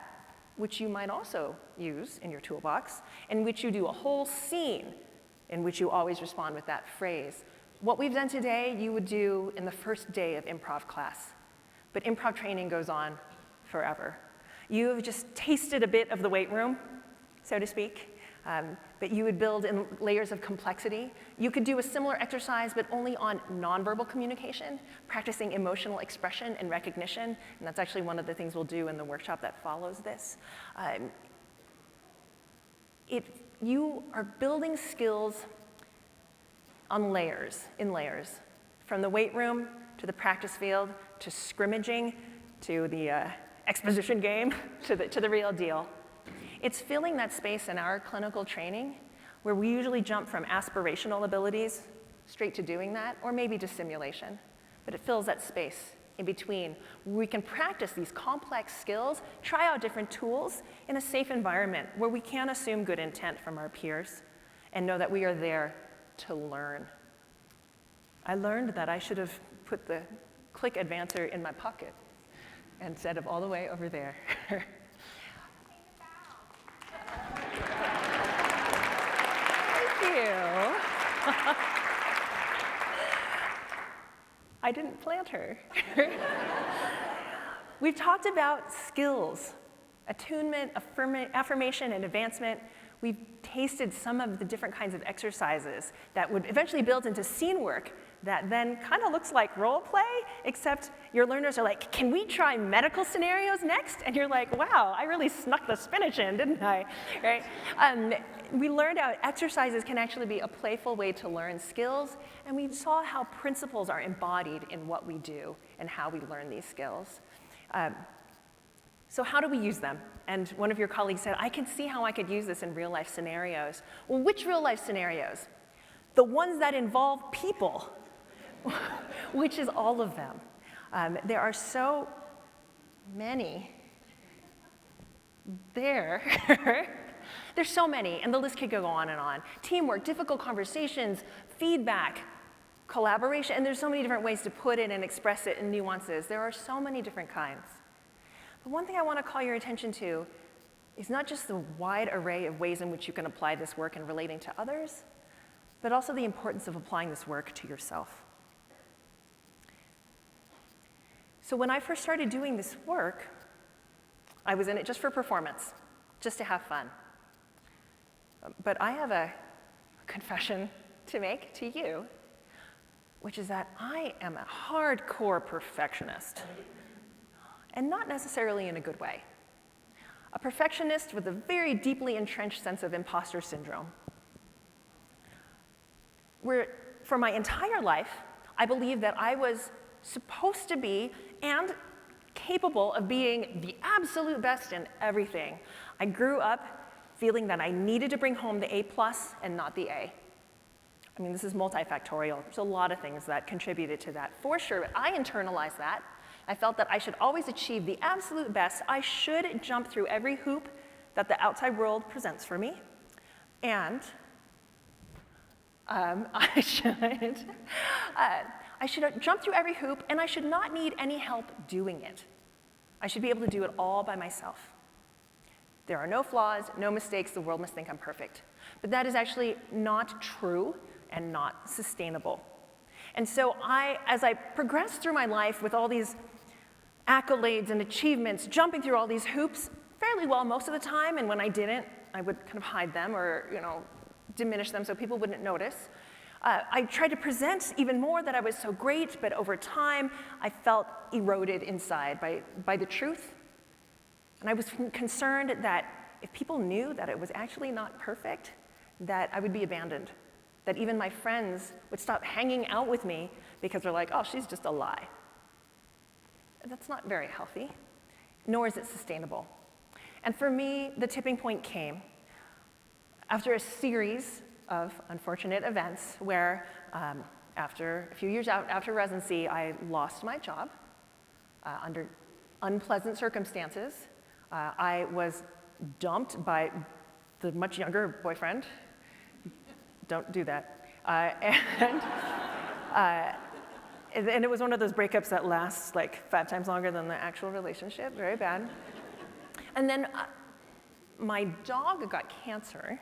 which you might also use in your toolbox, in which you do a whole scene in which you always respond with that phrase. What we've done today, you would do in the first day of improv class. But improv training goes on forever. You have just tasted a bit of the weight room, so to speak, but you would build in layers of complexity. You could do a similar exercise, but only on nonverbal communication, practicing emotional expression and recognition, and that's actually one of the things we'll do in the workshop that follows this. You are building skills on layers, in layers, from the weight room to the practice field, to scrimmaging, to the exposition game, to the real deal. It's filling that space in our clinical training where we usually jump from aspirational abilities straight to doing that, or maybe to simulation. But it fills that space in between where we can practice these complex skills, try out different tools in a safe environment where we can assume good intent from our peers and know that we are there to learn. I learned that I should have put the click advancer in my pocket instead of all the way over there. Thank you. I didn't plant her. We've talked about skills, attunement, affirmation, and advancement. We've tasted some of the different kinds of exercises that would eventually build into scene work that then kind of looks like role play, except your learners are like, can we try medical scenarios next? And you're like, wow, I really snuck the spinach in, didn't I? Right? We learned how exercises can actually be a playful way to learn skills, and we saw how principles are embodied in what we do and how we learn these skills. So how do we use them? And one of your colleagues said, I can see how I could use this in real life scenarios. Well, which real life scenarios? The ones that involve people, which is all of them. There are so many there. There's so many, and the list could go on and on. Teamwork, difficult conversations, feedback, collaboration, and there's so many different ways to put it and express it in nuances. There are so many different kinds. But one thing I want to call your attention to is not just the wide array of ways in which you can apply this work in relating to others, but also the importance of applying this work to yourself. So when I first started doing this work, I was in it just for performance, just to have fun. But I have a confession to make to you. which is that I am a hardcore perfectionist, and not necessarily in a good way. A perfectionist with a very deeply entrenched sense of imposter syndrome, where for my entire life, I believed that I was supposed to be and capable of being the absolute best in everything. I grew up feeling that I needed to bring home the A+ and not the A. I mean, this is multifactorial. There's a lot of things that contributed to that, for sure. But I internalized that. I felt that I should always achieve the absolute best. I should jump through every hoop that the outside world presents for me. And I should jump through every hoop, and I should not need any help doing it. I should be able to do it all by myself. There are no flaws, no mistakes. The world must think I'm perfect. But that is actually not true and not sustainable. And so as I progressed through my life with all these accolades and achievements, jumping through all these hoops fairly well most of the time, and when I didn't, I would kind of hide them or diminish them so people wouldn't notice. I tried to present even more that I was so great, but over time, I felt eroded inside by the truth. And I was concerned that if people knew that it was actually not perfect, that I would be abandoned, that even my friends would stop hanging out with me because they're like, oh, she's just a lie. That's not very healthy, nor is it sustainable. And for me, the tipping point came after a series of unfortunate events where after a few years out after residency, I lost my job under unpleasant circumstances. I was dumped by the much younger boyfriend. Don't do that. And it was one of those breakups that lasts like 5 times longer than the actual relationship, very bad. And then my dog got cancer.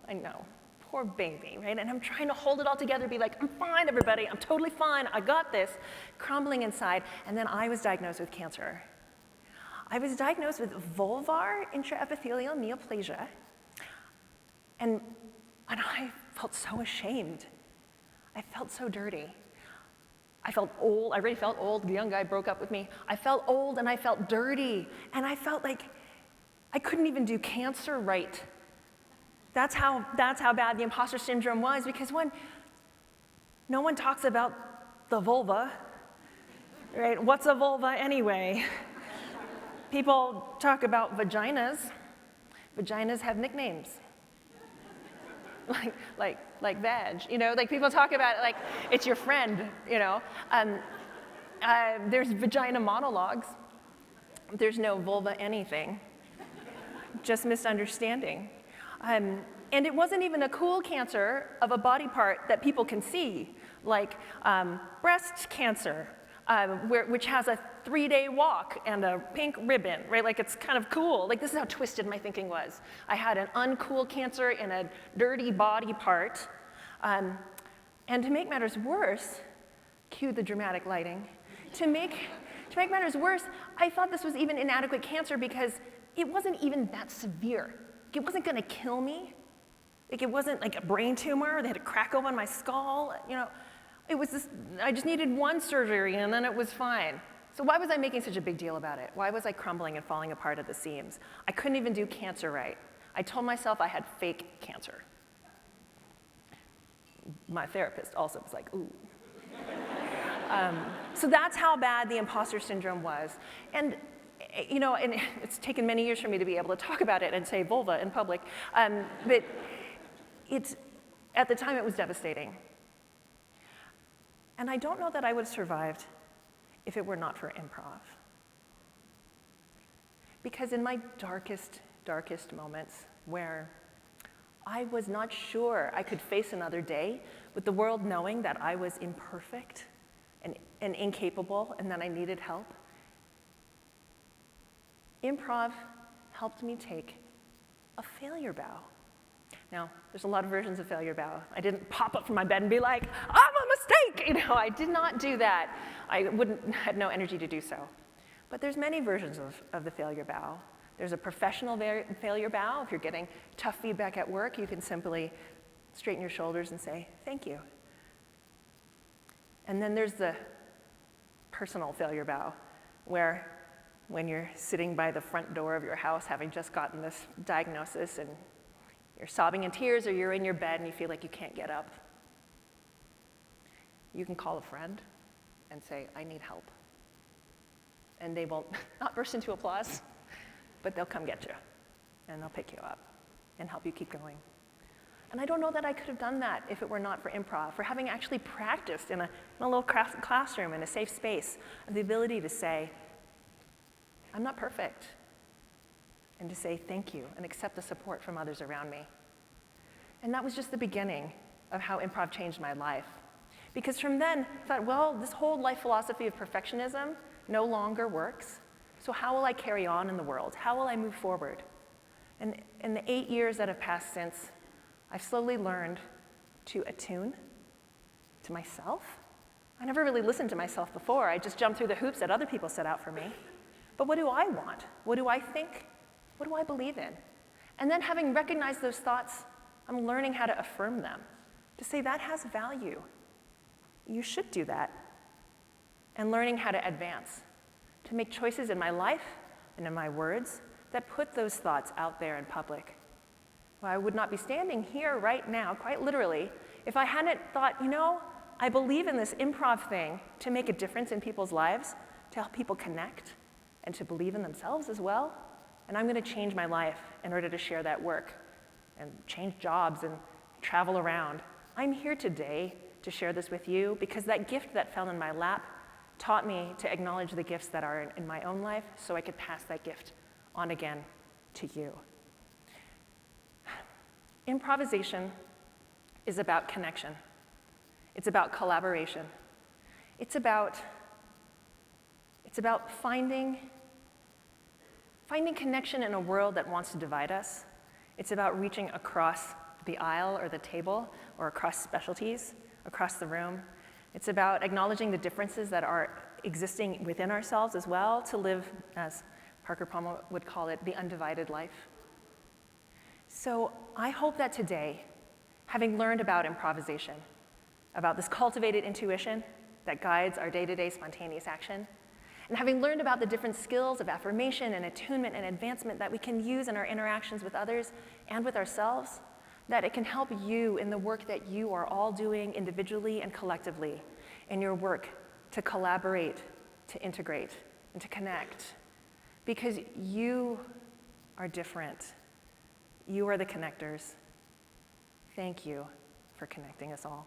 I know, poor baby, right? And I'm trying to hold it all together, be like, I'm fine, everybody, I'm totally fine, I got this, crumbling inside. And then I was diagnosed with cancer. I was diagnosed with vulvar intraepithelial neoplasia, and I felt so ashamed. I felt so dirty. I felt old. I already felt old. The young guy broke up with me. I felt old and I felt dirty, and I felt like I couldn't even do cancer right. That's how bad the imposter syndrome was, because no one talks about the vulva, right? What's a vulva anyway? People talk about vaginas. Vaginas have nicknames. Like vag, like people talk about it like it's your friend, There's vagina monologues. There's no vulva anything, just misunderstanding. And it wasn't even a cool cancer of a body part that people can see, like breast cancer, which has a 3-day walk and a pink ribbon, right? Like it's kind of cool. Like this is how twisted my thinking was. I had an uncool cancer in a dirty body part. And to make matters worse, cue the dramatic lighting. To make matters worse, I thought this was even inadequate cancer because it wasn't even that severe. It wasn't gonna kill me. Like it wasn't like a brain tumor. They had to crack open my skull, It was this, I just needed one surgery and then it was fine. So why was I making such a big deal about it? Why was I crumbling and falling apart at the seams? I couldn't even do cancer right. I told myself I had fake cancer. My therapist also was like, ooh. So that's how bad the imposter syndrome was. And and it's taken many years for me to be able to talk about it and say vulva in public. But at the time it was devastating. And I don't know that I would have survived if it were not for improv. Because in my darkest moments where I was not sure I could face another day with the world knowing that I was imperfect and incapable and that I needed help, improv helped me take a failure bow. Now, there's a lot of versions of failure bow. I didn't pop up from my bed and be like, I'm a mistake! I did not do that. I had no energy to do so. But there's many versions of the failure bow. There's a professional failure bow. If you're getting tough feedback at work, you can simply straighten your shoulders and say, thank you. And then there's the personal failure bow, where when you're sitting by the front door of your house having just gotten this diagnosis and you're sobbing in tears or you're in your bed and you feel like you can't get up, you can call a friend and say, I need help. And they will not burst into applause, but they'll come get you and they'll pick you up and help you keep going. And I don't know that I could have done that if it were not for improv, for having actually practiced in a little classroom, in a safe space, the ability to say, I'm not perfect, and to say thank you and accept the support from others around me. And that was just the beginning of how improv changed my life. Because from then, I thought, well, this whole life philosophy of perfectionism no longer works. So how will I carry on in the world? How will I move forward? And in the 8 years that have passed since, I've slowly learned to attune to myself. I never really listened to myself before. I just jumped through the hoops that other people set out for me. But what do I want? What do I think? What do I believe in? And then having recognized those thoughts, I'm learning how to affirm them, to say that has value. You should do that. And learning how to advance, to make choices in my life and in my words that put those thoughts out there in public. Well, I would not be standing here right now, quite literally, if I hadn't thought, I believe in this improv thing to make a difference in people's lives, to help people connect, and to believe in themselves as well. And I'm going to change my life in order to share that work and change jobs and travel around. I'm here today to share this with you because that gift that fell in my lap taught me to acknowledge the gifts that are in my own life so I could pass that gift on again to you. Improvisation is about connection. It's about collaboration. It's about finding connection in a world that wants to divide us. It's about reaching across the aisle or the table or across specialties, across the room. It's about acknowledging the differences that are existing within ourselves as well to live, as Parker Palmer would call it, the undivided life. So I hope that today, having learned about improvisation, about this cultivated intuition that guides our day-to-day spontaneous action, and having learned about the different skills of affirmation and attunement and advancement that we can use in our interactions with others and with ourselves, that it can help you in the work that you are all doing individually and collectively in your work to collaborate, to integrate, and to connect. Because you are different. You are the connectors. Thank you for connecting us all.